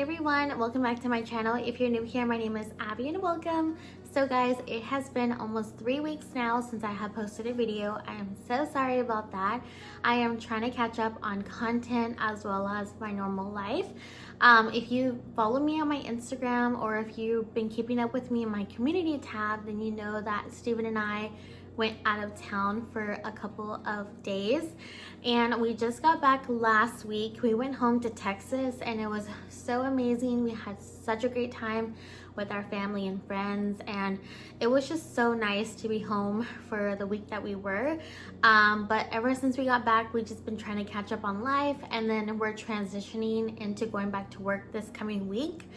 Hey everyone, welcome back to my channel. If you're new here, my name is Abby and welcome. So guys, it has been almost 3 weeks now since I have posted a video. I am so sorry about that. I am trying to catch up on content as well as my normal life. If you follow me on my Instagram or if you've been keeping up with me in my community tab, then you know that Steven and I went out of town for a couple of days and we just got back last week. We went home to Texas and it was so amazing. We had such a great time with our family and friends, and it was just so nice to be home for the week that we were. But ever since we got back, we've just been trying to catch up on life, and then we're transitioning into going back to work this coming week.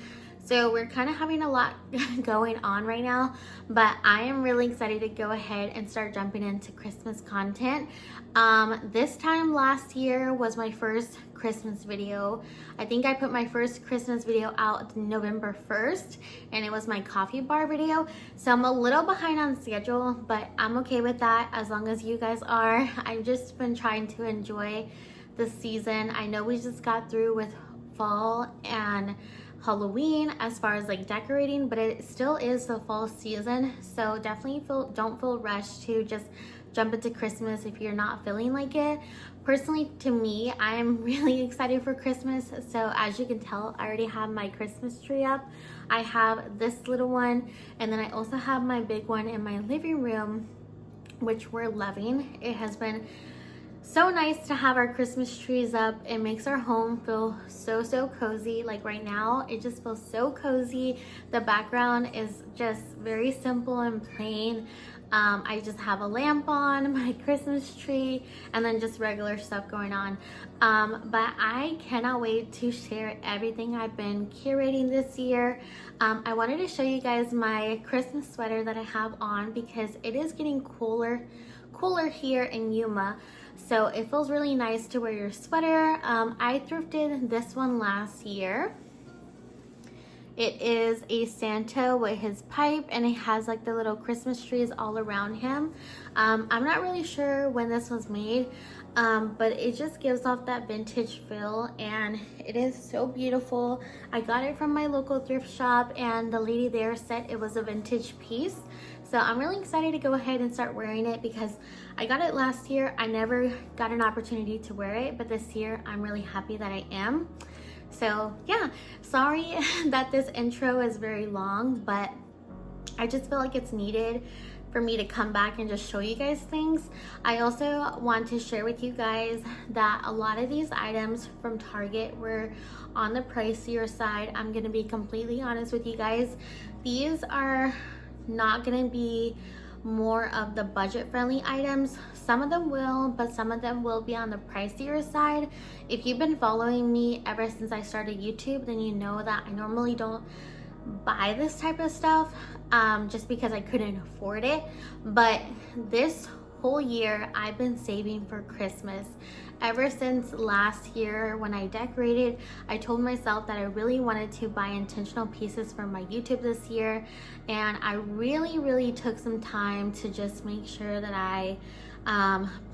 So we're kind of having a lot going on right now, but I am really excited to go ahead and start jumping into Christmas content. This time last year was my first Christmas video. I think I put my first Christmas video out November 1st, and it was my coffee bar video. So I'm a little behind on schedule, but I'm okay with that as long as you guys are. I've just been trying to enjoy the season. I know we just got through with fall and Halloween as far as like decorating, but it still is the fall season, so definitely don't feel rushed to just jump into Christmas if you're not feeling like it. Personally, to me, I am really excited for Christmas. So as you can tell, I already have my Christmas tree up. I have this little one, and then I also have my big one in my living room, which we're loving. It has been so nice to have our Christmas trees up. It makes our home feel so cozy. Like right now, it just feels so cozy. The background is just very simple and plain. I just have a lamp on, my Christmas tree, and then just regular stuff going on. But I cannot wait to share everything I've been curating this year. I wanted to show you guys my Christmas sweater that I have on because it is getting cooler here in Yuma. So it feels really nice to wear your sweater. I thrifted this one last year. It is a Santa with his pipe, and it has like the little Christmas trees all around him. I'm not really sure when this was made, but it just gives off that vintage feel, and it is so beautiful. I got it from my local thrift shop, and the lady there said it was a vintage piece. So I'm really excited to go ahead and start wearing it because I got it last year. I never got an opportunity to wear it, but this year I'm really happy that I am. So yeah, sorry that this intro is very long, but I just feel like it's needed for me to come back and just show you guys things. I also want to share with you guys that a lot of these items from Target were on the pricier side. I'm gonna be completely honest with you guys. These are not gonna be more of the budget friendly items. Some of them will, but some of them will be on the pricier side. If you've been following me ever since I started YouTube, then you know that I normally don't buy this type of stuff just because I couldn't afford it. But this whole year I've been saving for Christmas. Ever since last year when I decorated, I told myself that I really wanted to buy intentional pieces for my YouTube this year, and I really took some time to just make sure that I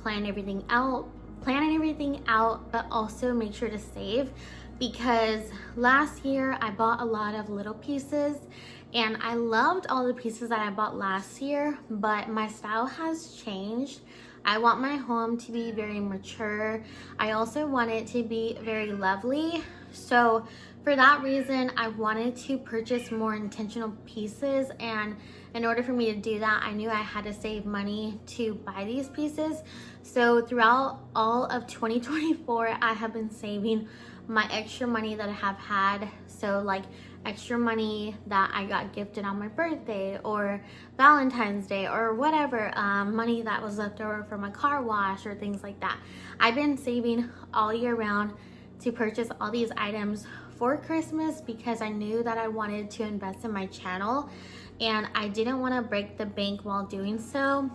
plan everything out, but also make sure to save, because last year I bought a lot of little pieces and I loved all the pieces that I bought last year, but my style has changed. I want my home to be very mature. I also want it to be very lovely. So for that reason, I wanted to purchase more intentional pieces, and in order for me to do that, I knew I had to save money to buy these pieces. So throughout all of 2024, I have been saving my extra money that I have had. So like extra money that I got gifted on my birthday or Valentine's Day or whatever, money that was left over from a car wash or things like that. I've been saving all year round to purchase all these items for Christmas because I knew that I wanted to invest in my channel and I didn't want to break the bank while doing so.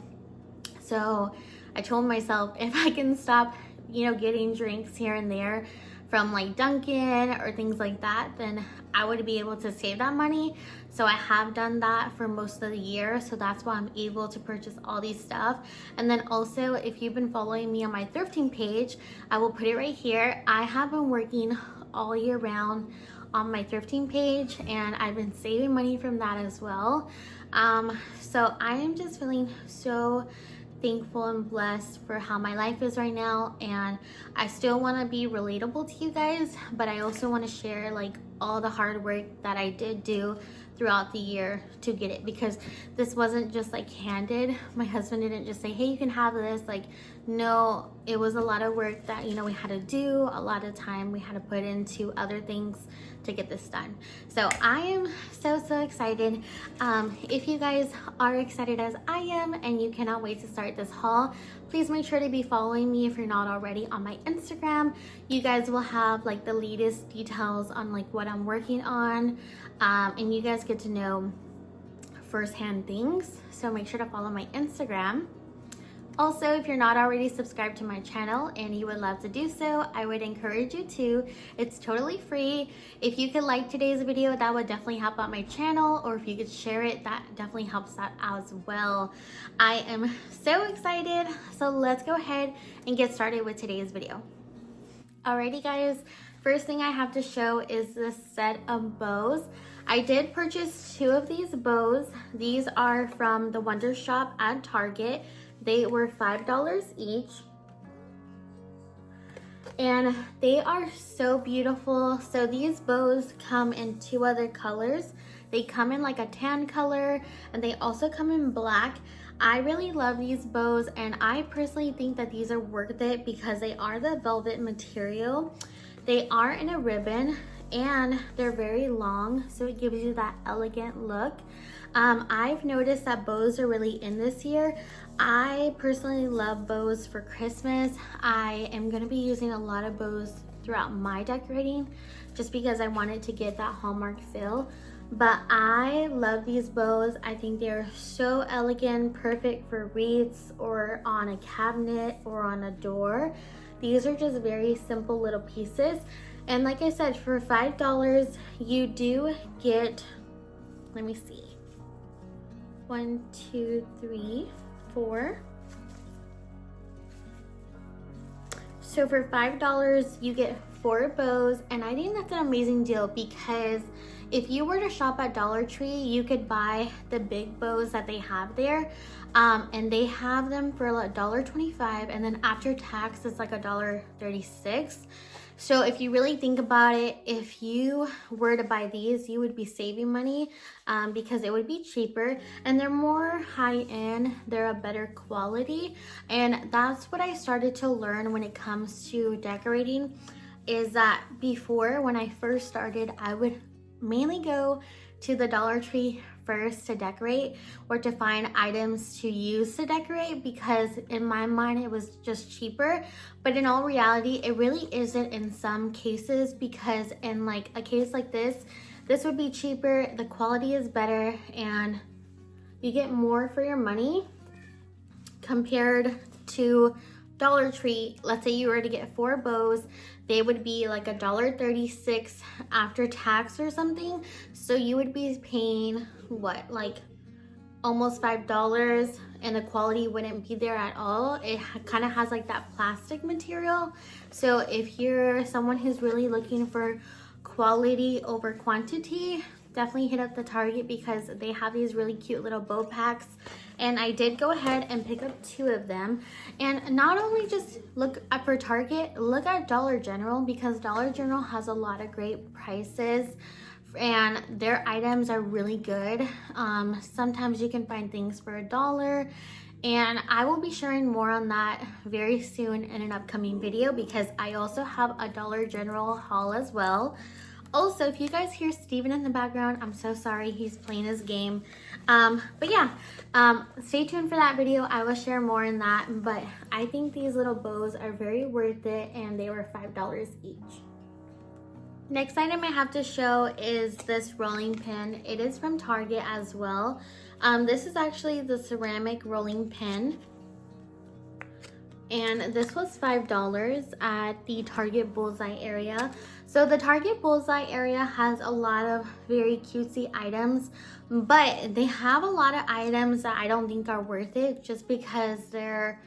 So I told myself if I can stop, getting drinks here and there from like Dunkin' or things like that, then I would be able to save that money. So I have done that for most of the year, so that's why I'm able to purchase all these stuff. And then also, if you've been following me on my thrifting page, I will put it right here. I have been working all year round on my thrifting page, and I've been saving money from that as well. So I am just feeling so thankful and blessed for how my life is right now, and I still want to be relatable to you guys, but I also want to share like all the hard work that I did do throughout the year to get it, because this wasn't just like handed. My husband didn't just say, hey, you can have this. Like, no, it was a lot of work that, you know, we had to do, a lot of time we had to put into other things to get this done. So I am so excited. If you guys are excited as I am and you cannot wait to start this haul, please make sure to be following me if you're not already on my Instagram. You guys will have like the latest details on like what I'm working on, and you guys get to know firsthand things. So make sure to follow my Instagram. Also, if you're not already subscribed to my channel and you would love to do so, I would encourage you to. It's totally free. If you could like today's video, that would definitely help out my channel, or if you could share it, that definitely helps that out as well. I am so excited. So let's go ahead and get started with today's video. Alrighty guys, first thing I have to show is this set of bows. I did purchase 2 of these bows. These are from the Wonder Shop at Target. They were $5 each, and they are so beautiful. So these bows come in 2 other colors. They come in like a tan color, and they also come in black. I really love these bows, and I personally think that these are worth it because they are the velvet material. They are in a ribbon, and they're very long, so it gives you that elegant look. I've noticed that bows are really in this year. I personally love bows for Christmas. I am going to be using a lot of bows throughout my decorating just because I wanted to get that Hallmark feel. But I love these bows. I think they're so elegant, perfect for wreaths or on a cabinet or on a door. These are just very simple little pieces. And like I said, for $5, you do get, let me see, 1, 2, 3, 4. So for $5, you get 4 bows, and I think that's an amazing deal because if you were to shop at Dollar Tree, you could buy the big bows that they have there, and they have them for $1.25, and then after tax, it's like $1.36. So if you really think about it, if you were to buy these, you would be saving money because it would be cheaper, and they're more high-end, they're a better quality. And that's what I started to learn when it comes to decorating, is that before, when I first started, I would mainly go to the Dollar Tree first to decorate or to find items to use to decorate, because in my mind it was just cheaper. But in all reality, it really isn't in some cases, because in like a case like this would be cheaper, the quality is better, and you get more for your money compared to Dollar Tree. Let's say you were to get 4 bows, they would be like $1.36 after tax or something. So you would be paying what, like almost $5, and the quality wouldn't be there at all. It kind of has like that plastic material. So if you're someone who's really looking for quality over quantity, definitely hit up the Target because they have these really cute little bow packs. And I did go ahead and pick up 2 of them. And not only just look up for Target, look at Dollar General, because Dollar General has a lot of great prices and their items are really good. Sometimes you can find things for $1, and I will be sharing more on that very soon in an upcoming video, because I also have a Dollar General haul as well. Also, if you guys hear Steven in the background, I'm so sorry, he's playing his game. But yeah, stay tuned for that video. I will share more in that, but I think these little bows are very worth it, and they were $5 each. Next item I have to show is this rolling pin. It is from Target as well. This is actually the ceramic rolling pin, and this was $5 at the Target Bullseye area. So the Target Bullseye area has a lot of very cutesy items, but they have a lot of items that I don't think are worth it, just because they're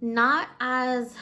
not as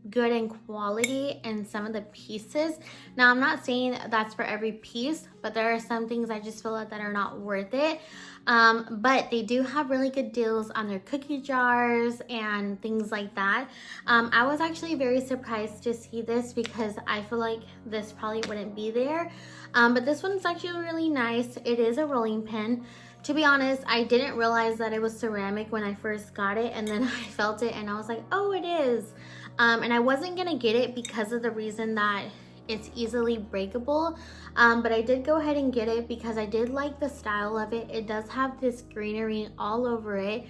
good in quality in some of the pieces. Now, I'm not saying that's for every piece, but there are some things I just feel like that are not worth it. But they do have really good deals on their cookie jars and things like that. I was actually very surprised to see this because I feel like this probably wouldn't be there. But this one's actually really nice. It is a rolling pin. To be honest, I didn't realize that it was ceramic when I first got it, and then I felt it and I was like, oh, it is. And I wasn't gonna get it because of the reason that it's easily breakable, but I did go ahead and get it because I did like the style of it. It does have this greenery all over it.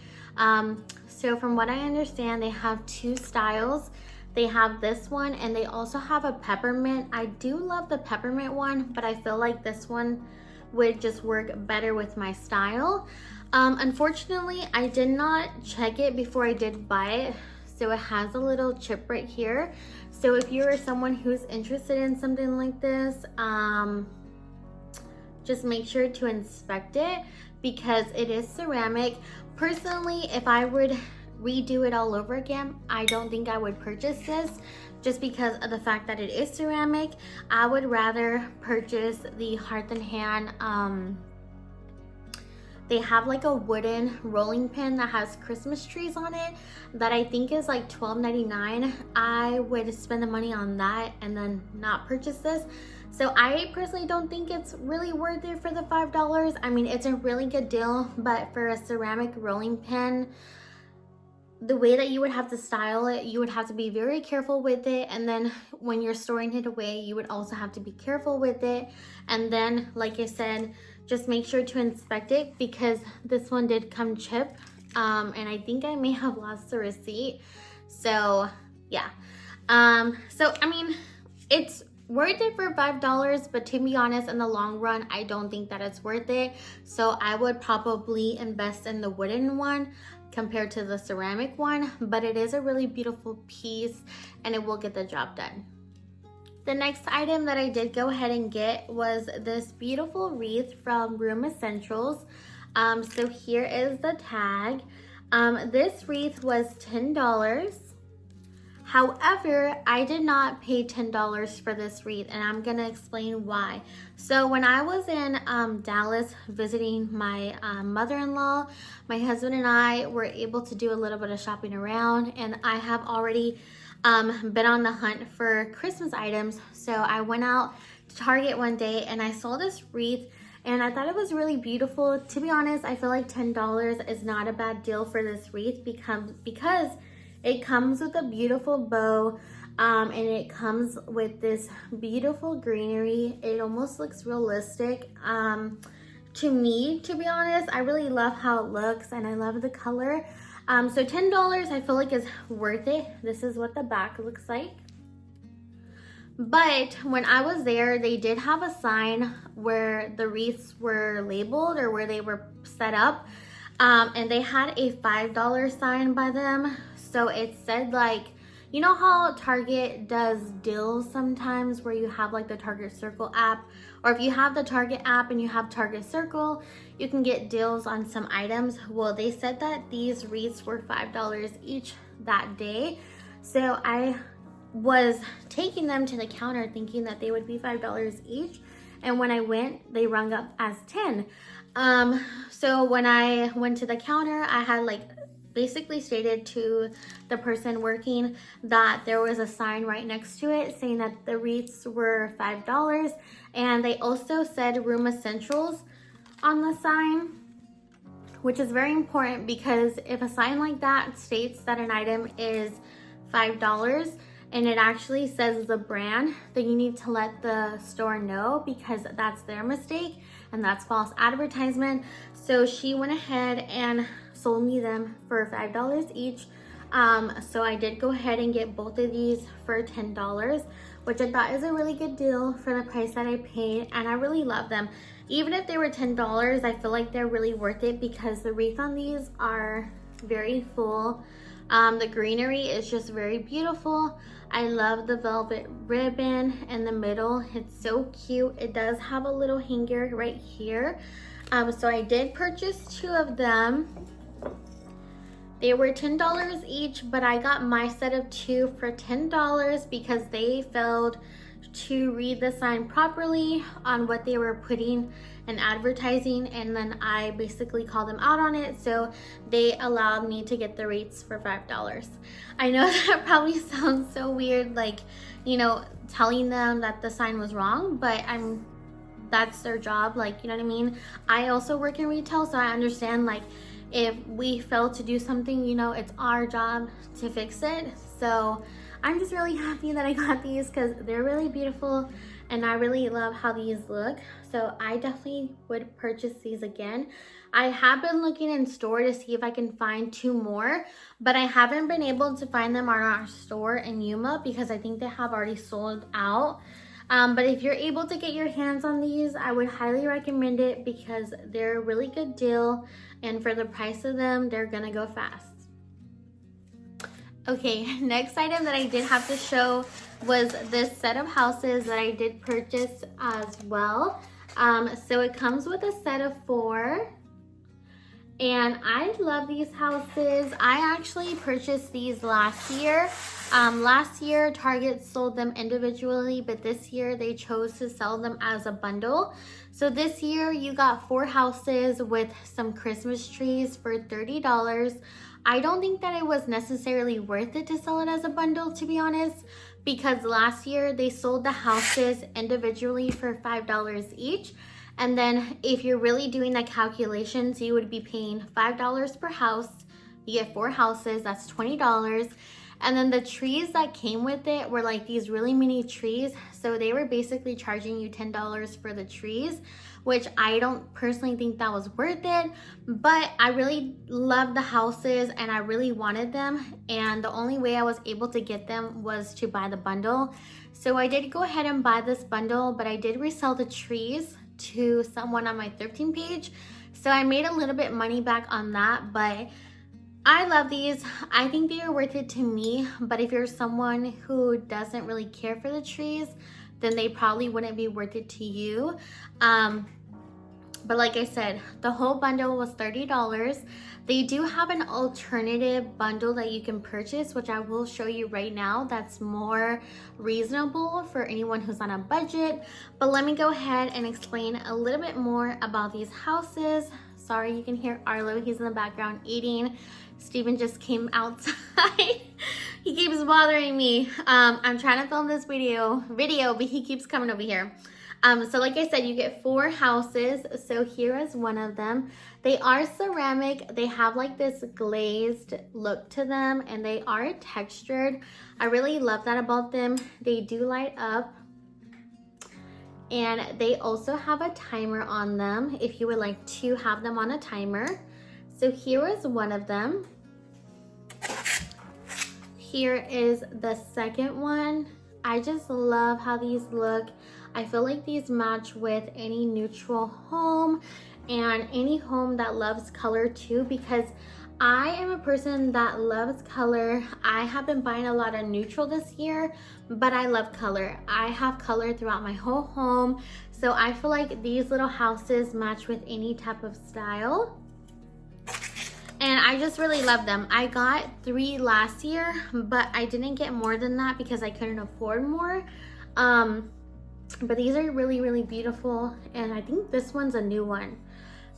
So from what I understand, they have two styles. They have this one and they also have a peppermint. I do love the peppermint one, but I feel like this one would just work better with my style. Unfortunately, I did not check it before I did buy it. So it has a little chip right here. So if you're someone who's interested in something like this, just make sure to inspect it because it is ceramic. Personally, if I would redo it all over again, I don't think I would purchase this just because of the fact that it is ceramic. I would rather purchase the Hearth and Hand. They have like a wooden rolling pin that has Christmas trees on it that I think is like $12.99. I would spend the money on that and then not purchase this. So I personally don't think it's really worth it for the $5. I mean, it's a really good deal, but for a ceramic rolling pin, the way that you would have to style it, you would have to be very careful with it. And then when you're storing it away, you would also have to be careful with it. And then, like I said, just make sure to inspect it because this one did come chipped. And I think I may have lost the receipt. So yeah. So I mean, it's worth it for $5, but to be honest, in the long run, I don't think that it's worth it. So I would probably invest in the wooden one compared to the ceramic one, but it is a really beautiful piece and it will get the job done. The next item that I did go ahead and get was this beautiful wreath from Room Essentials. So here is the tag. This wreath was $10. However, I did not pay $10 for this wreath, and I'm gonna explain why. So when I was in Dallas visiting my mother-in-law, my husband and I were able to do a little bit of shopping around, and I have already been on the hunt for Christmas items. So I went out to Target one day and I saw this wreath and I thought it was really beautiful. To be honest, I feel like $10 is not a bad deal for this wreath because it comes with a beautiful bow and it comes with this beautiful greenery. It almost looks realistic. To me, to be honest, I really love how it looks and I love the color. So $10 I feel like is worth it. This is what the back looks like. But when I was there, they did have a sign where the wreaths were labeled or where they were set up. And they had a $5 sign by them. So it said like, you know how Target does deals sometimes where you have like the Target Circle app, or if you have the Target app and you have Target Circle, you can get deals on some items. Well, they said that these wreaths were $5 each that day. So I was taking them to the counter thinking that they would be $5 each. And when I went, they rung up as 10. So when I went to the counter, I had like basically stated to the person working that there was a sign right next to it saying that the wreaths were $5, and they also said Room Essentials on the sign, which is very important because if a sign like that states that an item is $5 and it actually says the brand, then you need to let the store know because that's their mistake and that's false advertisement. So she went ahead and sold me them for $5 each. So I did go ahead and get both of these for $10, which I thought is a really good deal for the price that I paid, and I really love them. Even if they were $10, I feel like they're really worth it because the wreath on these are very full. The greenery is just very beautiful. I love the velvet ribbon in the middle. It's so cute. It does have a little hanger right here. So I did purchase 2 of them. They were $10 each, but I got my set of 2 for $10 because they failed to read the sign properly on what they were putting and advertising, and then I basically called them out on it, so they allowed me to get the rates for $5. I know that probably sounds so weird, like, you know, telling them that the sign was wrong, but that's their job, like, you know what I mean? I also work in retail, so I understand, like, if we fail to do something, you know, it's our job to fix it. So I'm just really happy that I got these because they're really beautiful and I really love how these look. So I definitely would purchase these again. I have been looking in store to see if I can find 2 more, but I haven't been able to find them on our store in Yuma because I think they have already sold out. But if you're able to get your hands on these, I would highly recommend it because they're a really good deal, and for the price of them, they're gonna go fast. Okay, next item that I did have to show was this set of houses that I did purchase as well. So it comes with a set of 4. And I love these houses. I actually purchased these last year. Last year, Target sold them individually, but this year they chose to sell them as a bundle. So this year you got 4 houses with some Christmas trees for $30. I don't think that it was necessarily worth it to sell it as a bundle, to be honest, because last year they sold the houses individually for $5 each. And then if you're really doing the calculations, you would be paying $5 per house. You get 4 houses, that's $20. And then the trees that came with it were like these really mini trees. So they were basically charging you $10 for the trees, which I don't personally think that was worth it. But I really love the houses and I really wanted them. And the only way I was able to get them was to buy the bundle. So I did go ahead and buy this bundle, but I did resell the trees to someone on my thrifting page. So I made a little bit money back on that, but I love these. I think they are worth it to me, but if you're someone who doesn't really care for the trees, then they probably wouldn't be worth it to you. But like I said, the whole bundle was $30. They do have an alternative bundle that you can purchase, which I will show you right now, that's more reasonable for anyone who's on a budget. But let me go ahead and explain a little bit more about these houses. Sorry, you can hear Arlo, he's in the background eating. Steven just came outside. He keeps bothering me. I'm trying to film this video, but he keeps coming over here. So like I said, you get 4 houses. So here is one of them. They are ceramic. They have like this glazed look to them and they are textured. I really love that about them. They do light up. And they also have a timer on them if you would like to have them on a timer. So here is one of them. Here is the second one. I just love how these look. I feel like these match with any neutral home and any home that loves color too, because I am a person that loves color. I have been buying a lot of neutral this year, but I love color. I have color throughout my whole home. So I feel like these little houses match with any type of style. And I just really love them. I got 3 last year, but I didn't get more than that because I couldn't afford more. But these are really, really beautiful. And I think this one's a new one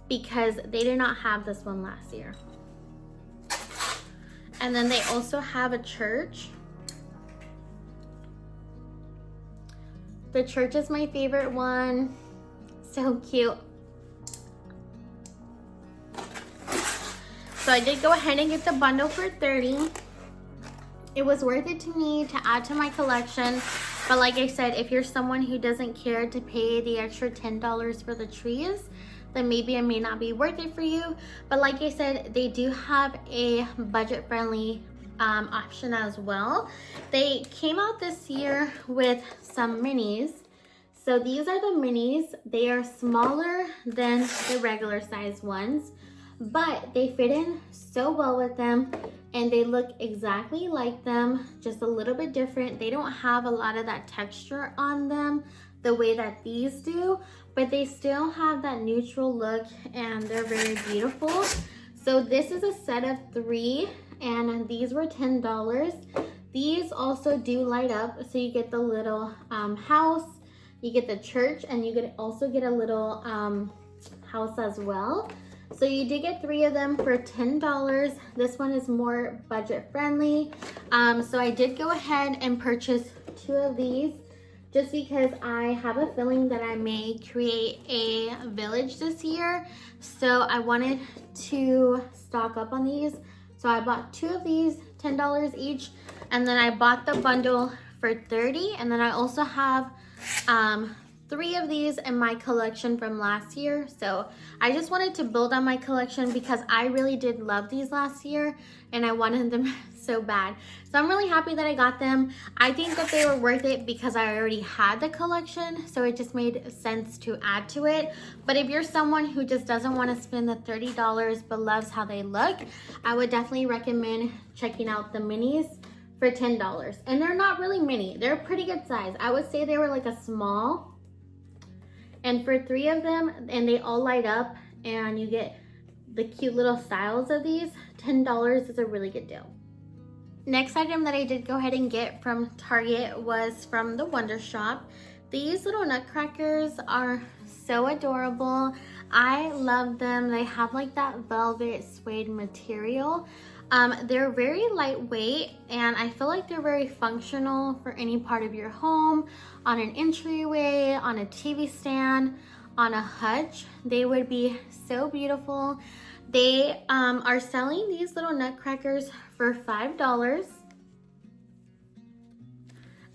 because they did not have this one last year. And then they also have a church. The church is my favorite one. So cute. So I did go ahead and get the bundle for $30. It was worth it to me to add to my collection. But like I said, if you're someone who doesn't care to pay the extra $10 for the trees, then maybe it may not be worth it for you. But like I said, they do have a budget-friendly option as well. They came out this year with some minis. So these are the minis. They are smaller than the regular size ones, but they fit in so well with them and they look exactly like them, just a little bit different. They don't have a lot of that texture on them the way that these do, but they still have that neutral look and they're very beautiful. So this is a set of 3 and these were $10. These also do light up, so you get the little house, you get the church, and you could also get a little house as well. So you did get 3 of them for $10. This one is more budget friendly. So I did go ahead and purchase 2 of these just because I have a feeling that I may create a village this year. So I wanted to stock up on these. So I bought 2 of these, $10 each, and then I bought the bundle for $30. And then I also have 3 of these in my collection from last year. So I just wanted to build on my collection because I really did love these last year and I wanted them so bad. So I'm really happy that I got them. I think that they were worth it because I already had the collection, so it just made sense to add to it. But if you're someone who just doesn't want to spend the $30 but loves how they look, I would definitely recommend checking out the minis for $10. And they're not really mini, they're a pretty good size. I would say they were like a small. And for 3 of them, and they all light up, and you get the cute little styles of these, $10 is a really good deal. Next item that I did go ahead and get from Target was from the Wonder Shop. These little nutcrackers are so adorable. I love them. They have like that velvet suede material. They're very lightweight, and I feel like they're very functional for any part of your home, on an entryway, on a TV stand, on a hutch. They would be so beautiful. They are selling these little nutcrackers for $5.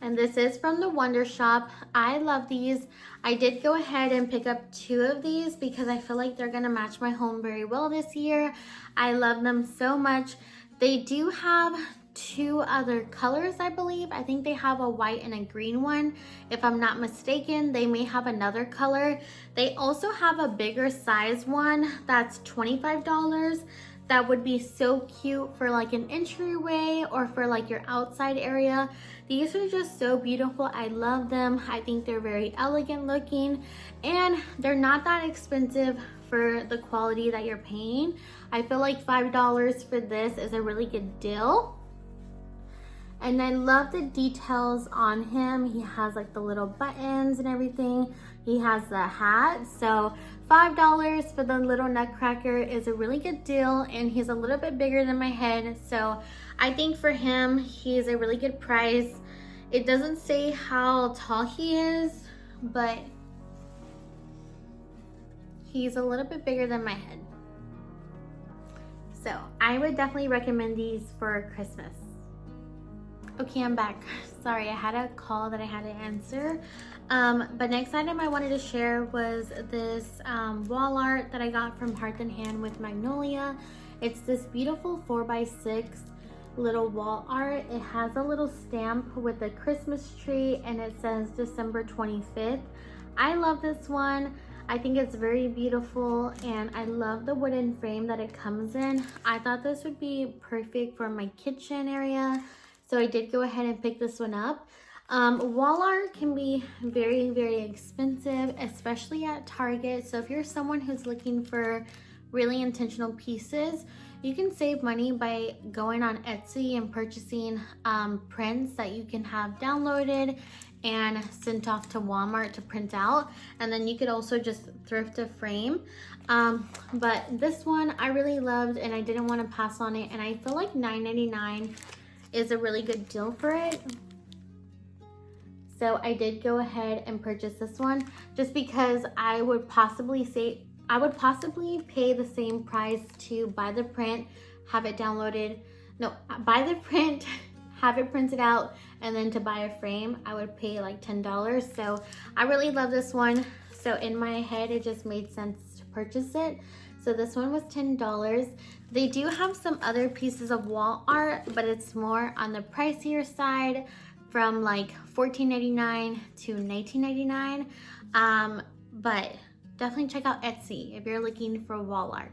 And this is from the Wonder Shop. I love these. I did go ahead and pick up 2 of these because I feel like they're gonna match my home very well this year. I love them so much. They do have 2 other colors, I believe. I think they have a white and a green one. If I'm not mistaken, they may have another color. They also have a bigger size one that's $25. That would be so cute for like an entryway or for like your outside area. These are just so beautiful. I love them. I think they're very elegant looking, and they're not that expensive for the quality that you're paying. I feel like $5 for this is a really good deal. And I love the details on him. He has like the little buttons and everything. He has the hat. So $5 for the little nutcracker is a really good deal, and he's a little bit bigger than my head. So I think for him, he's a really good price. It doesn't say how tall he is, but he's a little bit bigger than my head. So I would definitely recommend these for Christmas. Okay, I'm back. Sorry, I had a call that I had to answer. But next item I wanted to share was this wall art that I got from Hearth and Hand with Magnolia. It's this beautiful 4x6 little wall art. It has a little stamp with a Christmas tree, and it says December 25th. I love this one. I think it's very beautiful, and I love the wooden frame that it comes in. I thought this would be perfect for my kitchen area, so I did go ahead and pick this one up. Wall art can be very, very expensive, especially at Target. So if you're someone who's looking for really intentional pieces, you can save money by going on Etsy and purchasing prints that you can have downloaded and sent off to Walmart to print out. And then you could also just thrift a frame. But this one I really loved, and I didn't want to pass on it. And I feel like $9.99 is a really good deal for it. So I did go ahead and purchase this one just because I would possibly pay the same price to buy the print, have it downloaded. No, buy the print, have it printed out, and then to buy a frame, I would pay like $10. So I really love this one. So in my head, it just made sense to purchase it. So this one was $10. They do have some other pieces of wall art, but it's more on the pricier side, from like $14.99 to $19.99. But definitely check out Etsy if you're looking for wall art.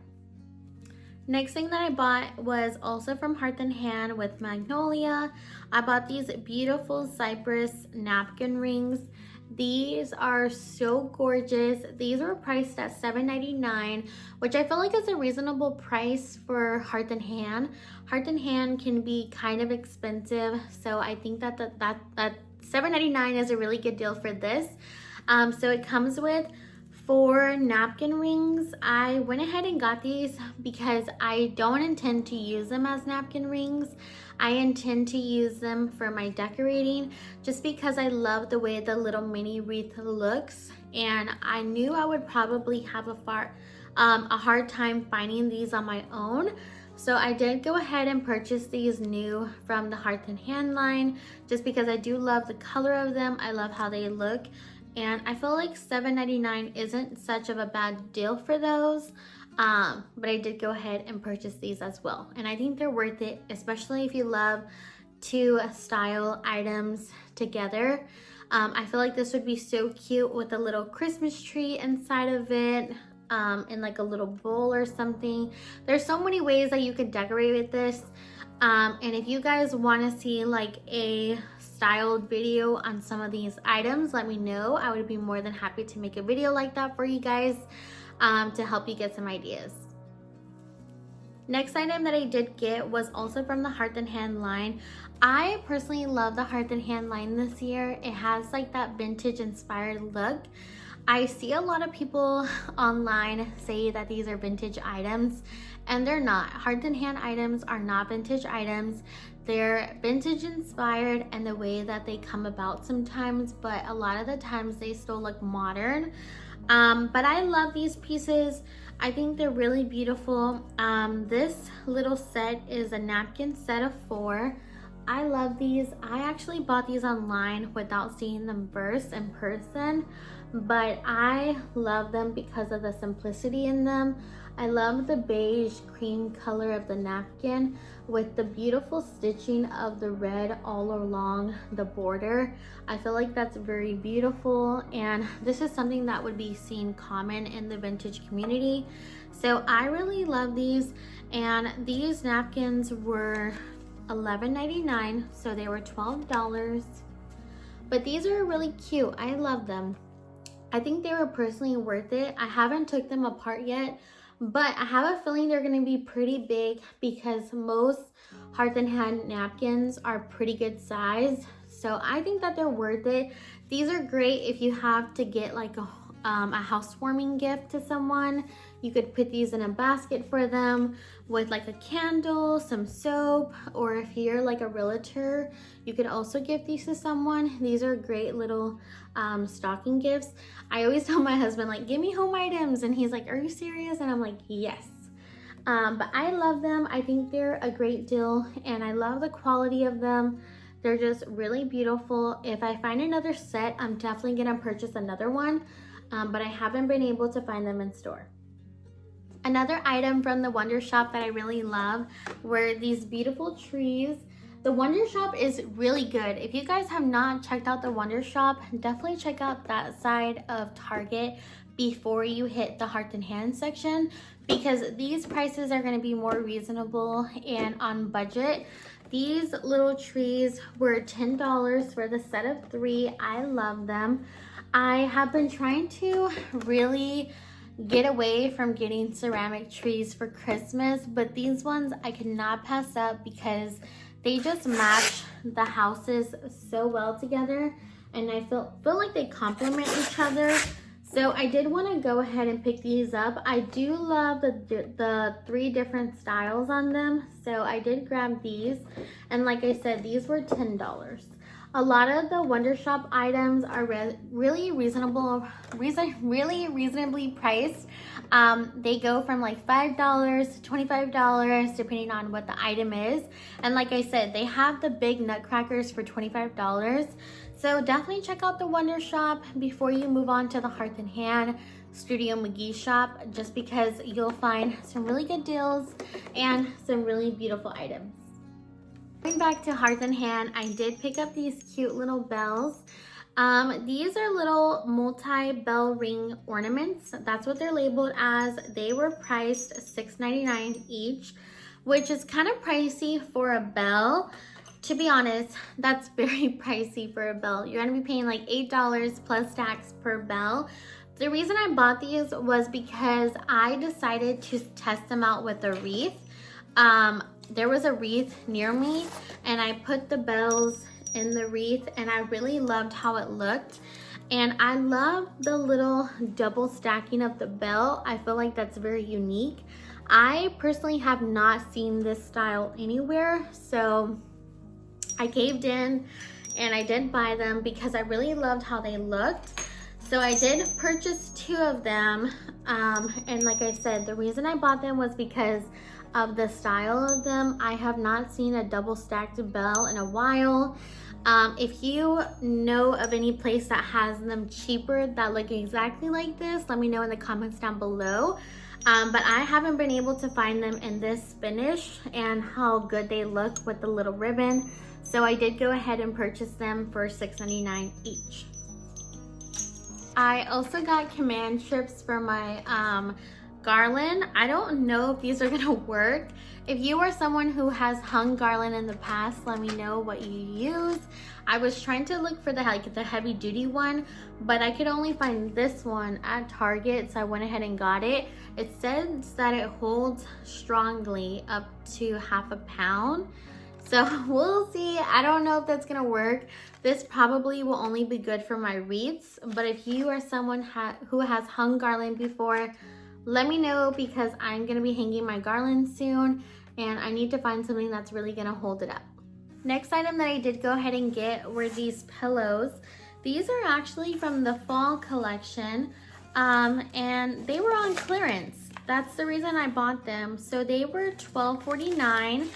Next thing that I bought was also from Hearth and Hand with Magnolia. I bought these beautiful cypress napkin rings, These are so gorgeous. These were priced at $7.99, which I feel like is a reasonable price for Hearth and Hand. Hearth and Hand can be kind of expensive, so I think that $7.99 is a really good deal for this. So it comes with 4 napkin rings. I went ahead and got these because I don't intend to use them as napkin rings. I intend to use them for my decorating just because I love the way the little mini wreath looks, and I knew I would probably have a hard time finding these on my own. So I did go ahead and purchase these new from the Hearth and Hand line just because I do love the color of them. I love how they look. And I feel like $7.99 isn't such of a bad deal for those, but I did go ahead and purchase these as well. And I think they're worth it, especially if you love to style items together. I feel like this would be so cute with a little Christmas tree inside of it, in like a little bowl or something. There's so many ways that you could decorate with this. And if you guys want to see like a styled video on some of these items, let me know. I would be more than happy to make a video like that for you guys, to help you get some ideas. Next item that I did get was also from the Hearth and Hand line. I personally love the Hearth and Hand line this year. It has like that vintage inspired look. I see a lot of people online say that these are vintage items, and they're not. Hearth and Hand items are not vintage items. They're vintage inspired and the way that they come about sometimes, but a lot of the times they still look modern. But I love these pieces. I think they're really beautiful. This little set is a napkin set of 4. I love these. I actually bought these online without seeing them first in person, but I love them because of the simplicity in them. I love the beige cream color of the napkin with the beautiful stitching of the red all along the border. I feel like that's very beautiful, and this is something that would be seen common in the vintage community. So I really love these, and these napkins were $11.99, so they were $12. But these are really cute. I love them. I think they were personally worth it. I haven't took them apart yet, but I have a feeling they're going to be pretty big because most Hearth and Hand napkins are pretty good size. So I think that they're worth it. These are great if you have to get like a housewarming gift to someone. You could put these in a basket for them with like a candle, some soap, or if you're like a realtor, you could also give these to someone. These are great little stocking gifts. I always tell my husband, like, give me home items, and he's like, are you serious? And I'm like, yes. But I love them. I think they're a great deal, and I love the quality of them. They're just really beautiful. If I find another set, I'm definitely gonna purchase another one, but I haven't been able to find them in store. Another item from the Wonder Shop that I really love were these beautiful trees. The Wonder Shop is really good. If you guys have not checked out the Wonder Shop, definitely check out that side of Target before you hit the Hearth and Hand section, because these prices are going to be more reasonable and on budget. These little trees were $10 for the set of 3. I love them. I have been trying to really get away from getting ceramic trees for Christmas, but these ones I could not pass up because they just match the houses so well together, and I feel like they complement each other. So I did want to go ahead and pick these up. I do love the 3 different styles on them, so I did grab these, and like I said, these were $10. A lot of the Wonder Shop items are really reasonably priced. They go from like $5 to $25 depending on what the item is. And like I said, they have the big Nutcrackers for $25. So definitely check out the Wonder Shop before you move on to the Hearth and Hand Studio McGee shop, just because you'll find some really good deals and some really beautiful items. Going back to Hearth and Hand, I did pick up these cute little bells. These are little multi-bell ring ornaments. That's what they're labeled as. They were priced $6.99 each, which is kind of pricey for a bell. To be honest, that's very pricey for a bell. You're gonna be paying like $8 plus tax per bell. The reason I bought these was because I decided to test them out with a wreath. There was a wreath near me and I put the bells in the wreath and I really loved how it looked. And I love the little double stacking of the bell. I feel like that's very unique. I personally have not seen this style anywhere, so I caved in and I did buy them because I really loved how they looked. So I did purchase 2 of them. And like I said, the reason I bought them was because of the style of them. I have not seen a double stacked bell in a while. If you know of any place that has them cheaper that look exactly like this, let me know in the comments down below. But I haven't been able to find them in this finish and how good they look with the little ribbon. So I did go ahead and purchase them for $6.99 each. I also got command strips for my garland. I don't know if these are gonna work. If you are someone who has hung garland in the past, let me know what you use. I was trying to look for the heavy duty one, but I could only find this one at Target, so I went ahead and got it. It says that it holds strongly up to half a pound. So we'll see. I don't know if that's gonna work. This probably will only be good for my wreaths, but if you are someone who has hung garland before, let me know because I'm gonna be hanging my garland soon and I need to find something that's really gonna hold it up. Next item that I did go ahead and get were these pillows. These are actually from the fall collection and they were on clearance. That's the reason I bought them. So they were $12.49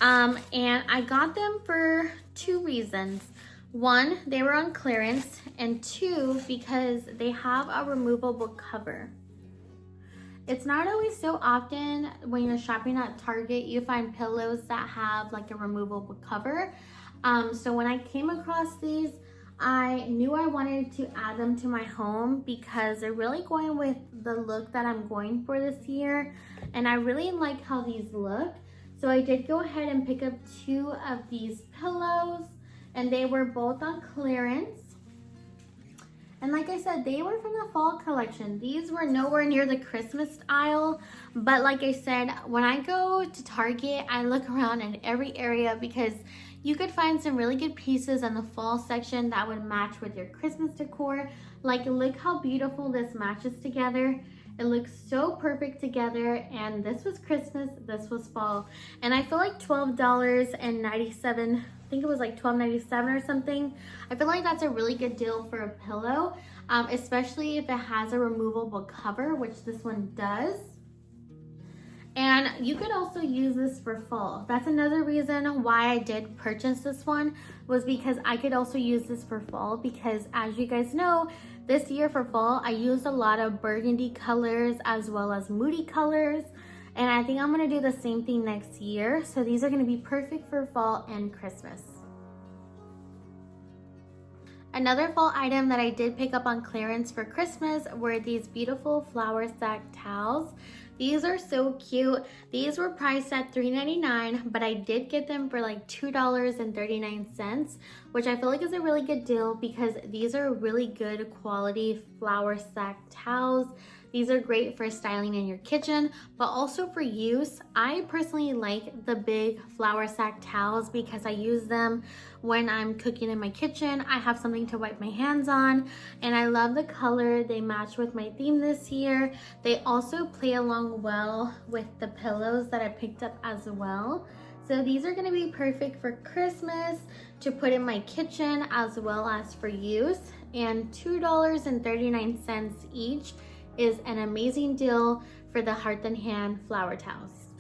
and I got them for 2 reasons. 1, they were on clearance, and 2, because they have a removable cover. It's not always so often when you're shopping at Target you find pillows that have like a removable cover. So when I came across these, I knew I wanted to add them to my home because they're really going with the look that I'm going for this year. And I really like how these look. So I did go ahead and pick up 2 of these pillows and they were both on clearance. And like I said, they were from the fall collection. These were nowhere near the Christmas aisle. But like I said, when I go to Target, I look around in every area because you could find some really good pieces in the fall section that would match with your Christmas decor. Like, look how beautiful this matches together. It looks so perfect together, and this was Christmas, this was fall. And I feel like $12.97, I think it was like $12.97 or something. I feel like that's a really good deal for a pillow, especially if it has a removable cover, which this one does. And you could also use this for fall. That's another reason why I did purchase this one, was because I could also use this for fall, because as you guys know, this year for fall, I used a lot of burgundy colors as well as moody colors. And I think I'm gonna do the same thing next year. So these are gonna be perfect for fall and Christmas. Another fall item that I did pick up on clearance for Christmas were these beautiful flower sack towels. These are so cute. These were priced at $3.99, but I did get them for like $2.39, which I feel like is a really good deal because these are really good quality flower sack towels. These are great for styling in your kitchen, but also for use. I personally like the big flour sack towels because I use them when I'm cooking in my kitchen. I have something to wipe my hands on, and I love the color. They match with my theme this year. They also play along well with the pillows that I picked up as well. So these are gonna be perfect for Christmas to put in my kitchen as well as for use, and $2.39 each is an amazing deal for the Hearth and Hand flower towels.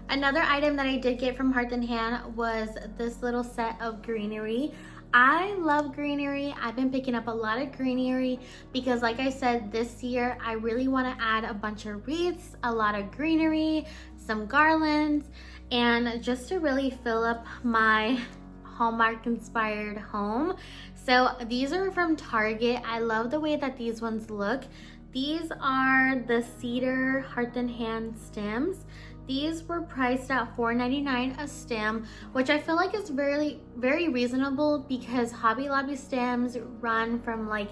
Another item that I did get from Hearth and Hand was this little set of greenery. I love greenery. I've been picking up a lot of greenery because, like I said, this year I really want to add a bunch of wreaths, a lot of greenery, some garlands, and just to really fill up my Hallmark inspired home. So these are from Target. I love the way that these ones look. These are the cedar Hearth and Hand stems. these were priced at $4.99 a stem, which I feel like is very reasonable because Hobby Lobby stems run from like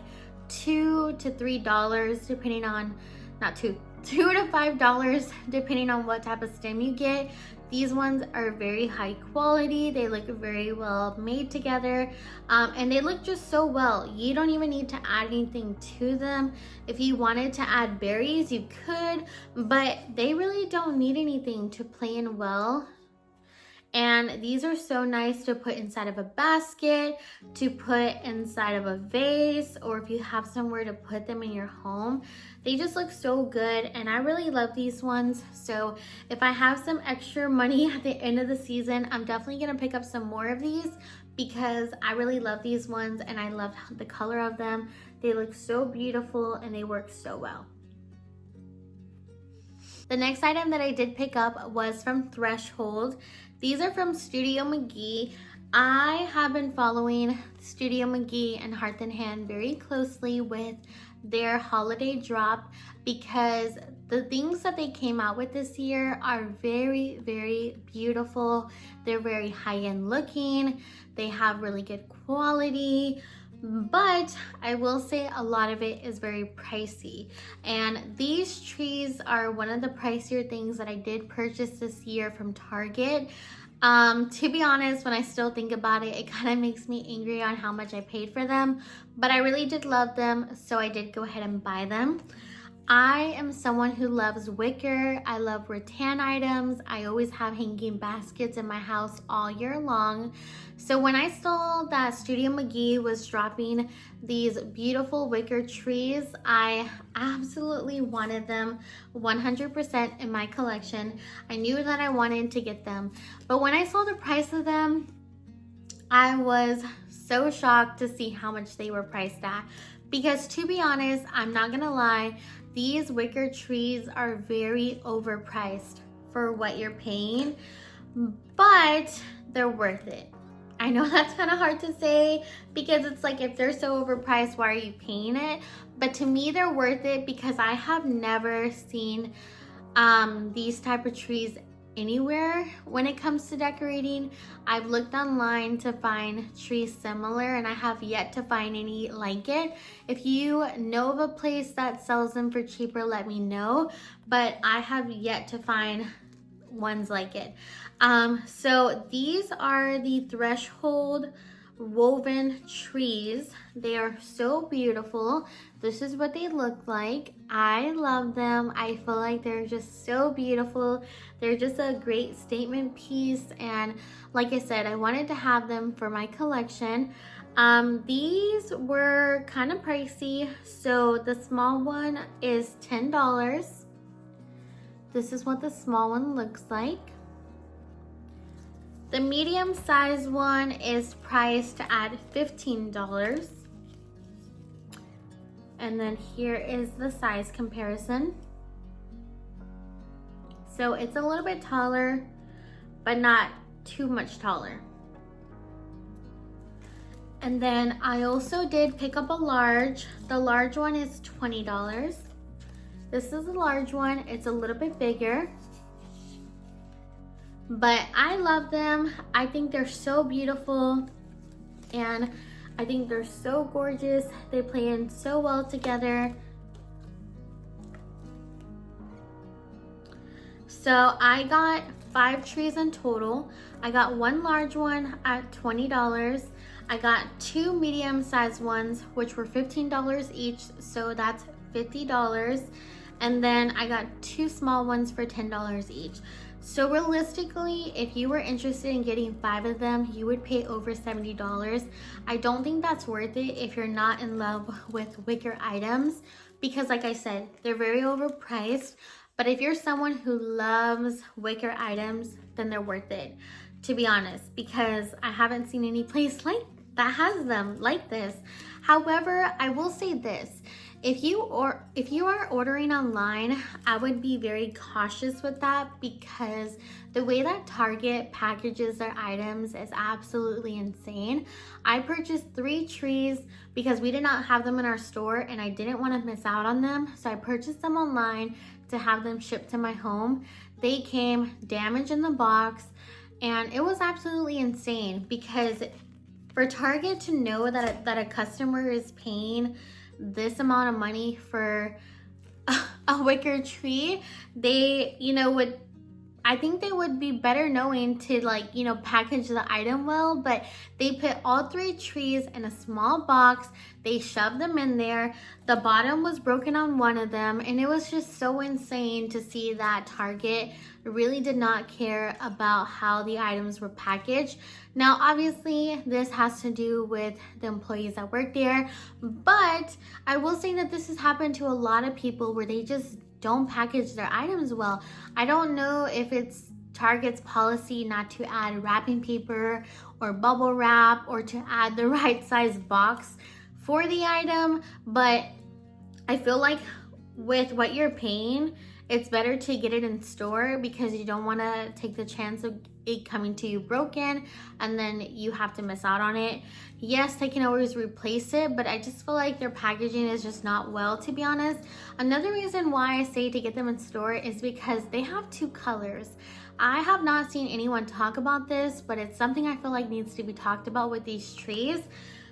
$2 to $3 depending on, not $2 to $5 depending on what type of stem you get. These ones are very high quality. They look very well made together, and they look just so well. You don't even need to add anything to them. If you wanted to add berries, you could, but they really don't need anything to plan well. And these are so nice to put inside of a basket, to put inside of a vase, or if you have somewhere to put them in your home. They just look so good, and I really love these ones. So if I have some extra money at the end of the season, I'm definitely gonna pick up some more of these because I really love these ones and I love the color of them. They look so beautiful and they work so well. The next item that I did pick up was from Threshold. These are from Studio McGee. I have been following Studio McGee and Hearth and Hand very closely with their holiday drop because the things that they came out with this year are very beautiful. They're very high-end looking. They have really good quality. But I will say a lot of it is very pricey, and these trees are one of the pricier things that I did purchase this year from Target. To be honest, when I still think about it, it kind of makes me angry on how much I paid for them, but I really did love them, so I did go ahead and buy them. I am someone who loves wicker. I love rattan items. I always have hanging baskets in my house all year long. So when I saw that Studio McGee was dropping these beautiful wicker trees, I absolutely wanted them 100% in my collection. I knew that I wanted to get them. But when I saw the price of them, I was so shocked to see how much they were priced at. Because to be honest, I'm not gonna lie, these wicker trees are very overpriced for what you're paying, but they're worth it. I know that's kind of hard to say because it's like, if they're so overpriced, why are you paying it? But to me, they're worth it because I have never seen these type of trees anywhere when it comes to decorating. I've looked online to find trees similar and I have yet to find any like it. If you know of a place that sells them for cheaper, let me know, but I have yet to find ones like it. So these are the Threshold woven trees. They are so beautiful. This is what they look like. I love them. I feel like they're just so beautiful. They're just a great statement piece, and like I said, I wanted to have them for my collection. These were kind of pricey. So the small one is $10. This is what the small one looks like. The medium size one is priced at $15. And then here is the size comparison. So it's a little bit taller, but not too much taller. And then I also did pick up a large. The large one is $20. This is a large one. It's a little bit bigger, but I love them. I think they're so beautiful and I think they're so gorgeous. They play in so well together. So I got 5 trees in total. I got one large one at $20. I got 2 medium-sized ones, which were $15 each, so that's $50. And then I got 2 small ones for $10 each. So realistically, if you were interested in getting 5 of them, you would pay over $70. I don't think that's worth it if you're not in love with wicker items, because like I said, they're very overpriced. But if you're someone who loves wicker items, then they're worth it, to be honest, because I haven't seen any place like that has them like this. However, I will say this. If you are ordering online, I would be very cautious with that because the way that Target packages their items is absolutely insane. I purchased 3 trees because we did not have them in our store and I didn't want to miss out on them. So I purchased them online to have them shipped to my home. They came damaged in the box and it was absolutely insane because for Target to know that a customer is paying this amount of money for a wicker tree, they, I think they would be better knowing to package the item well, but they put all 3 trees in a small box. They shoved them in there. The bottom was broken on one of them, and it was just so insane to see that Target really did not care about how the items were packaged. Now, obviously, this has to do with the employees that work there, but I will say that this has happened to a lot of people where they just don't package their items well. I don't know if it's Target's policy not to add wrapping paper or bubble wrap or to add the right size box for the item, but I feel like with what you're paying, it's better to get it in store because you don't want to take the chance of it coming to you broken and then you have to miss out on it. Yes, they can always replace it, but I just feel like their packaging is just not well, to be honest. Another reason why I say to get them in store is because they have 2 colors. I have not seen anyone talk about this, but it's something I feel like needs to be talked about with these trees.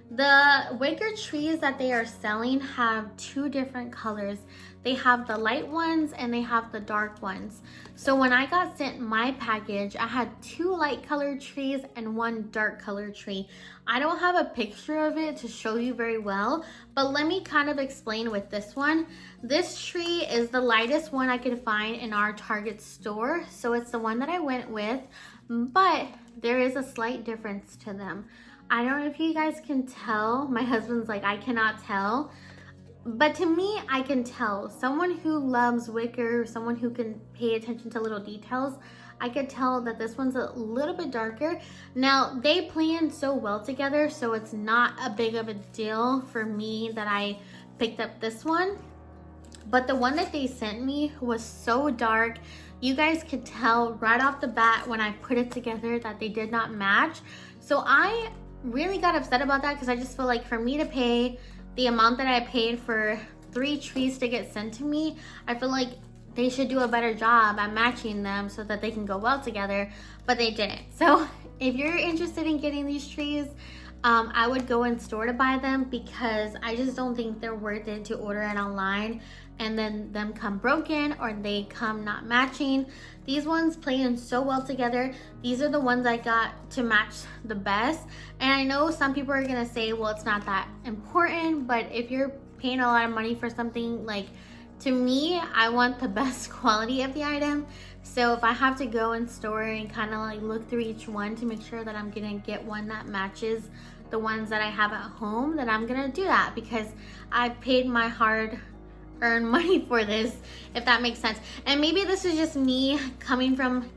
The wicker trees that they are selling have 2 different colors. They have the light ones and they have the dark ones. So when I got sent my package, I had 2 light colored trees and 1 dark colored tree. I don't have a picture of it to show you very well, but let me kind of explain with this one. This tree is the lightest one I could find in our Target store, so it's the one that I went with, but there is a slight difference to them. I don't know if you guys can tell. My husband's like, I cannot tell. But to me, I can tell. Someone who loves wicker, someone who can pay attention to little details, I could tell that this one's a little bit darker. Now, they blend so well together, so it's not a big of a deal for me that I picked up this one. But the one that they sent me was so dark. You guys could tell right off the bat when I put it together that they did not match. So I really got upset about that because I just feel like for me to pay the amount that I paid for 3 trees to get sent to me, I feel like they should do a better job at matching them so that they can go well together, but they didn't. So if you're interested in getting these trees, I would go in store to buy them because I just don't think they're worth it to order it online and then them come broken or they come not matching. These ones play in so well together. These are the ones I got to match the best. And I know some people are gonna say, well, it's not that important, but if you're paying a lot of money for something, like, to me, I want the best quality of the item. So if I have to go in store and kind of like look through each one to make sure that I'm gonna get one that matches the ones that I have at home, then I'm gonna do that because I paid my hard-earned money for this, if that makes sense. And maybe this is just me coming from,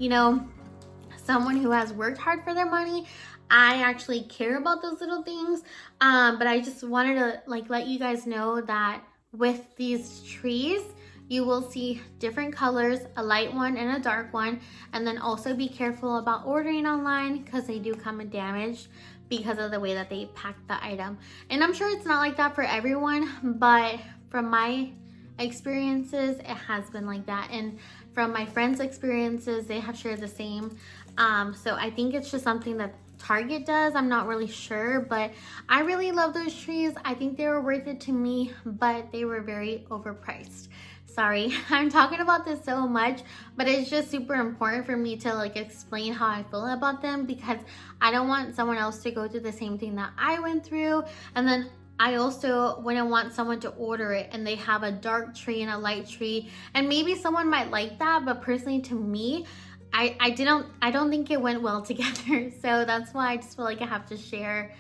someone who has worked hard for their money. I actually care about those little things, but I just wanted to let you guys know that with these trees, you will see different colors, a light one and a dark one, and then also be careful about ordering online because they do come in damaged because of the way that they pack the item. And I'm sure it's not like that for everyone, but from my experiences, it has been like that. And from my friends' experiences, they have shared the same. So I think it's just something that Target does. I'm not really sure, but I really love those trees. I think they were worth it to me, but they were very overpriced. Sorry, I'm talking about this so much, but it's just super important for me to explain how I feel about them because I don't want someone else to go through the same thing that I went through. And then I also wouldn't want someone to order it and they have a dark tree and a light tree, and maybe someone might like that, but personally to me, I don't think it went well together. So that's why I just feel like I have to share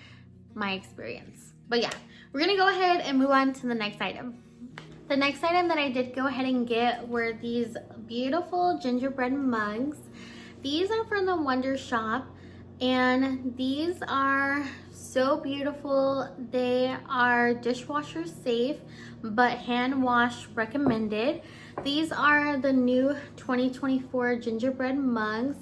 my experience. But yeah, we're gonna go ahead and move on to the next item. The next item that I did go ahead and get were these beautiful gingerbread mugs. These are from the Wonder Shop. And these are so beautiful. They are dishwasher safe, but hand wash recommended. These are the new 2024 gingerbread mugs.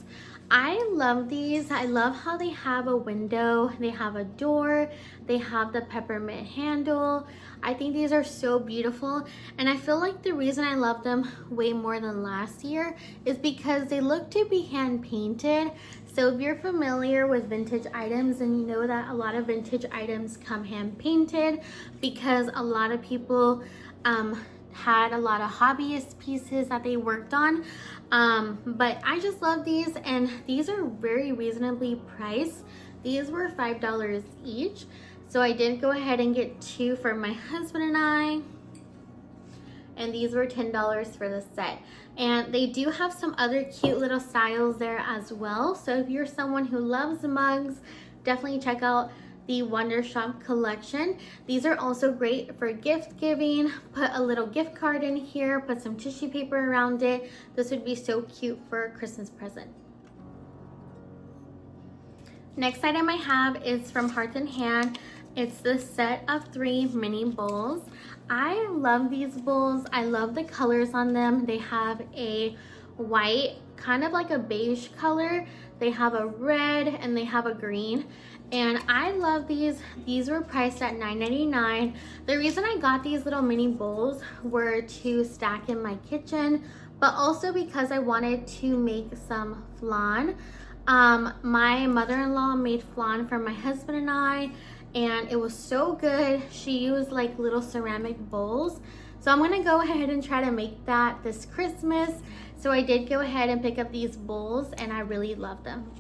I love these. I love how they have a window, they have a door, they have the peppermint handle. I think these are so beautiful, and I feel like the reason I love them way more than last year is because they look to be hand painted. So if you're familiar with vintage items, and you know that a lot of vintage items come hand painted because a lot of people had a lot of hobbyist pieces that they worked on. But I just love these, and these are very reasonably priced. These were $5 each. So I did go ahead and get 2 for my husband and I. And these were $10 for the set. And they do have some other cute little styles there as well. So if you're someone who loves mugs, definitely check out the Wonder Shop collection. These are also great for gift giving. Put a little gift card in here, put some tissue paper around it. This would be so cute for a Christmas present. Next item I have is from Hearth and Hand. It's the set of 3 mini bowls. I love these bowls. I love the colors on them. They have a white, kind of like a beige color. They have a red and they have a green. And I love these. These were priced at $9.99. The reason I got these little mini bowls were to stack in my kitchen, but also because I wanted to make some flan. My mother-in-law made flan for my husband and I, and it was so good. She used like little ceramic bowls. So I'm gonna go ahead and try to make that this Christmas. So I did go ahead and pick up these bowls, and I really love them.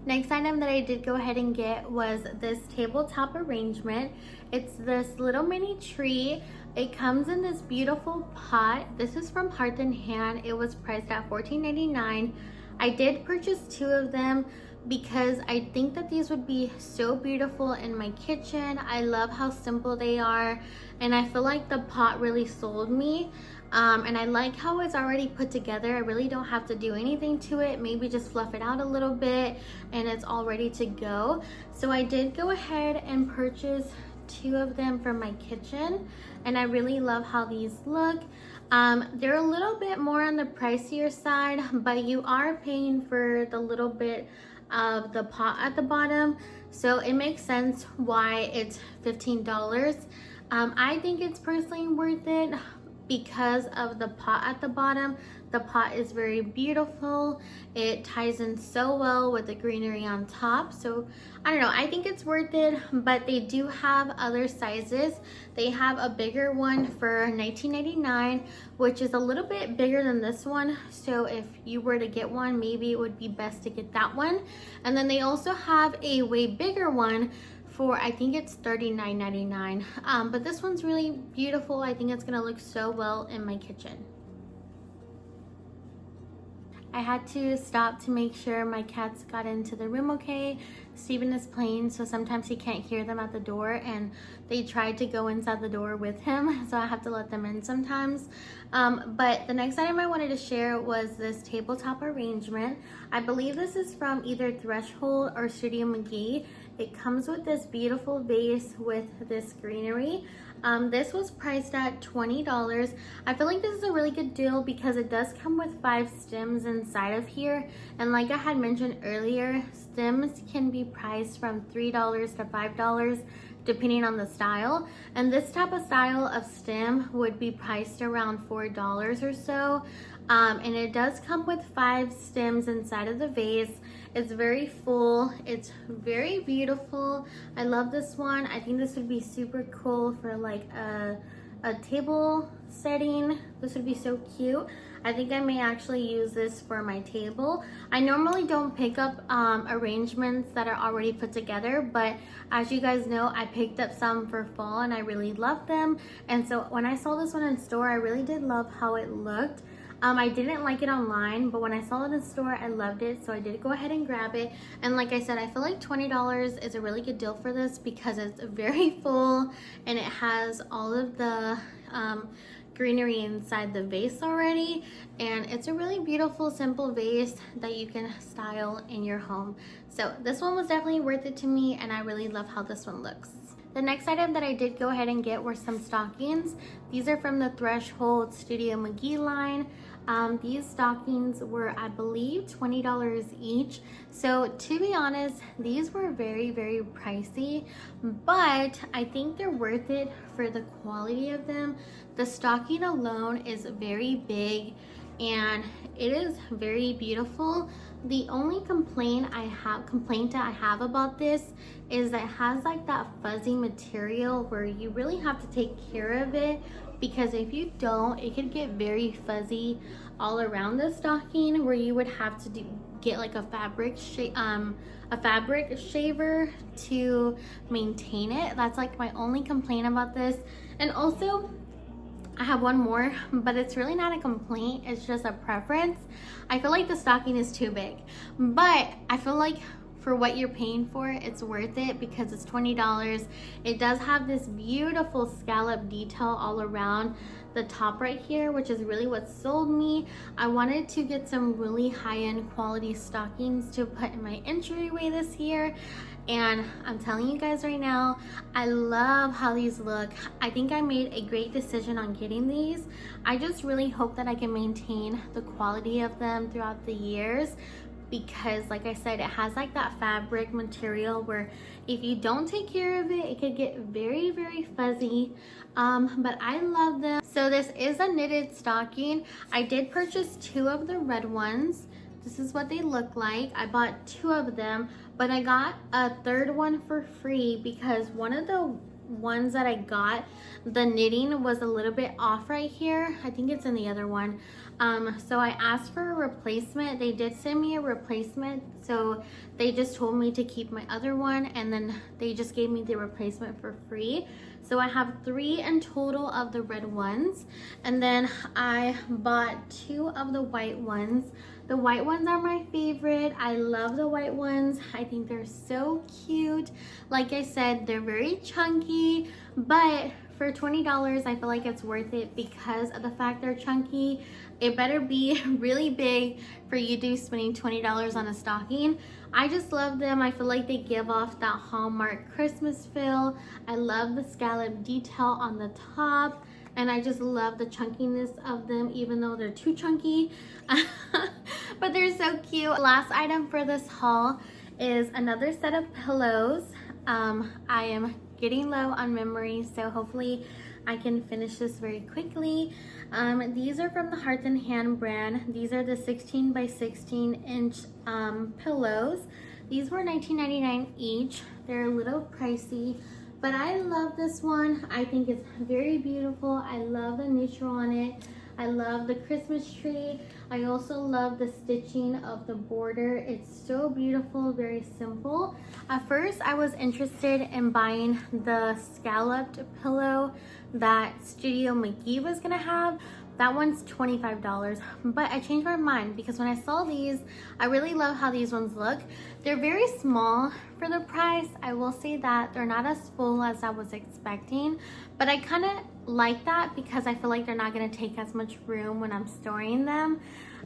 Next item that I did go ahead and get was this tabletop arrangement. It's this little mini tree. It comes in this beautiful pot. This is from Hearth and Hand. It was priced at $14.99. I did purchase 2 of them because I think that these would be so beautiful in my kitchen. I love how simple they are, and I feel like the pot really sold me. And I like how it's already put together. I really don't have to do anything to it, maybe just fluff it out a little bit, and it's all ready to go. So I did go ahead and purchase 2 of them for my kitchen, and I really love how these look. They're a little bit more on the pricier side, but you are paying for the little bit of the pot at the bottom, so it makes sense why it's $15. I think it's personally worth it because of the pot at the bottom. The pot is very beautiful. It ties in so well with the greenery on top. So I don't know, I think it's worth it, but they do have other sizes. They have a bigger one for $19.99, which is a little bit bigger than this one. So if you were to get one, maybe it would be best to get that one. And then they also have a way bigger one for, I think it's $39.99. But this one's really beautiful. I think it's gonna look so well in my kitchen. I had to stop to make sure my cats got into the room okay. Steven is playing, so sometimes he can't hear them at the door, and they tried to go inside the door with him, so I have to let them in sometimes. But the next item I wanted to share was this tabletop arrangement. I believe this is from either Threshold or Studio McGee. It comes with this beautiful vase with this greenery. This was priced at $20. I feel like this is a really good deal because it does come with 5 stems inside of here. And like I had mentioned earlier, stems can be priced from $3 to $5 depending on the style. And this type of style of stem would be priced around $4 or so. And it does come with 5 stems inside of the vase. It's very full. It's very beautiful. I love this one. I think this would be super cool for like a table setting. This would be so cute. I think I may actually use this for my table. I normally don't pick up arrangements that are already put together, but as you guys know, I picked up some for fall and I really love them. And so when I saw this one in store, I really did love how it looked. I didn't like it online, but when I saw it in store, I loved it, so I did go ahead and grab it. And like I said, I feel like $20 is a really good deal for this because it's very full and it has all of the greenery inside the vase already, and it's a really beautiful simple vase that you can style in your home. So this one was definitely worth it to me, and I really love how this one looks. The next item that I did go ahead and get were some stockings. These are from the Threshold Studio McGee line. These stockings were, I believe, $20 each. So to be honest, these were very, very pricey, but I think they're worth it for the quality of them. The stocking alone is very big and it is very beautiful. The only complaint I have about this is that it has like that fuzzy material where you really have to take care of it, because if you don't, it could get very fuzzy all around the stocking, where you would have to get like a fabric shaver to maintain it. That's like my only complaint about this. And also, I have one more, but it's really not a complaint, it's just a preference. I feel like the stocking is too big, but I feel like for what you're paying for, it's worth it because it's $20. It does have this beautiful scallop detail all around the top right here, which is really what sold me. I wanted to get some really high-end quality stockings to put in my entryway this year, and I'm telling you guys right now, I love how these look. I think I made a great decision on getting these. I just really hope that I can maintain the quality of them throughout the years, because like I said, it has like that fabric material where if you don't take care of it, it could get very, very fuzzy. But I love them. So this is a knitted stocking. I did purchase 2 of the red ones. This is what they look like. I bought 2 of them, but I got a 3rd one for free because one of the ones that I got, the knitting was a little bit off right here. I think it's in the other one. So I asked for a replacement. They did send me a replacement, so they just told me to keep my other one, and then they just gave me the replacement for free. So I have 3 in total of the red ones, and then I bought 2 of the white ones. The white ones are my favorite. I love the white ones. I think they're so cute. Like I said, they're very chunky, but for $20, I feel like it's worth it because of the fact they're chunky. It better be really big for you to be spending $20 on a stocking. I just love them. I feel like they give off that Hallmark Christmas feel. I love the scallop detail on the top, and I just love the chunkiness of them, even though they're too chunky. But they're so cute. Last item for this haul is another set of pillows. I am getting low on memory, so hopefully I can finish this very quickly. These are from the Hearth and Hand brand. These are the 16 by 16 inch pillows. These were $19.99 each. They're a little pricey, but I love this one. I think it's very beautiful. I love the neutral on it. I love the Christmas tree. I also love the stitching of the border. It's so beautiful, very simple. At first, I was interested in buying the scalloped pillow that Studio McGee was gonna have. That one's $25, but I changed my mind because when I saw these, I really love how these ones look. They're very small for the price. I will say that they're not as full as I was expecting, but I kind of like that because I feel like they're not going to take as much room when I'm storing them.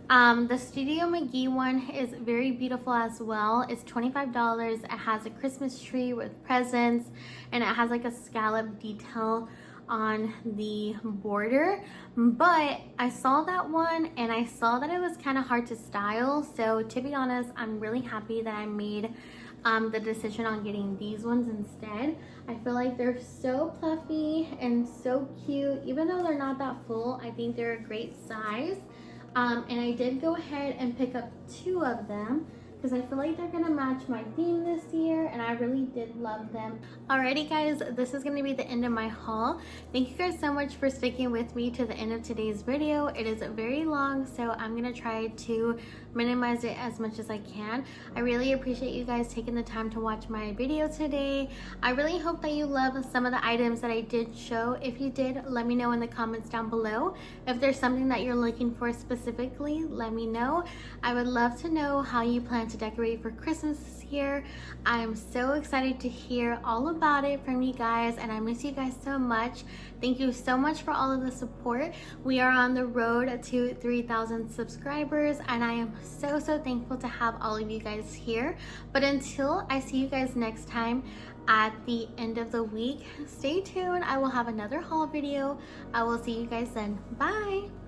The Studio McGee one is very beautiful as well. It's $25. It has a Christmas tree with presents, and it has like a scallop detail on the border. But I saw that one and I saw that it was kind of hard to style, so to be honest, I'm really happy that I made the decision on getting these ones instead. I feel like they're so fluffy and so cute. Even though they're not that full, I think they're a great size. And I did go ahead and pick up 2 of them because I feel like they're gonna match my theme this year, and I really did love them. Alrighty guys, this is gonna be the end of my haul. Thank you guys so much for sticking with me to the end of today's video. It is very long, so I'm gonna try to minimize it as much as I can. I really appreciate you guys taking the time to watch my video today. I really hope that you love some of the items that I did show. If you did, let me know in the comments down below. If there's something that you're looking for specifically, let me know. I would love to know how you plan to decorate for Christmas this here. I'm so excited to hear all about it from you guys, and I miss you guys so much. Thank you so much for all of the support. We are on the road to 3,000 subscribers, and I am so thankful to have all of you guys here. But until I see you guys next time at the end of the week, stay tuned. I will have another haul video. I will see you guys then. Bye.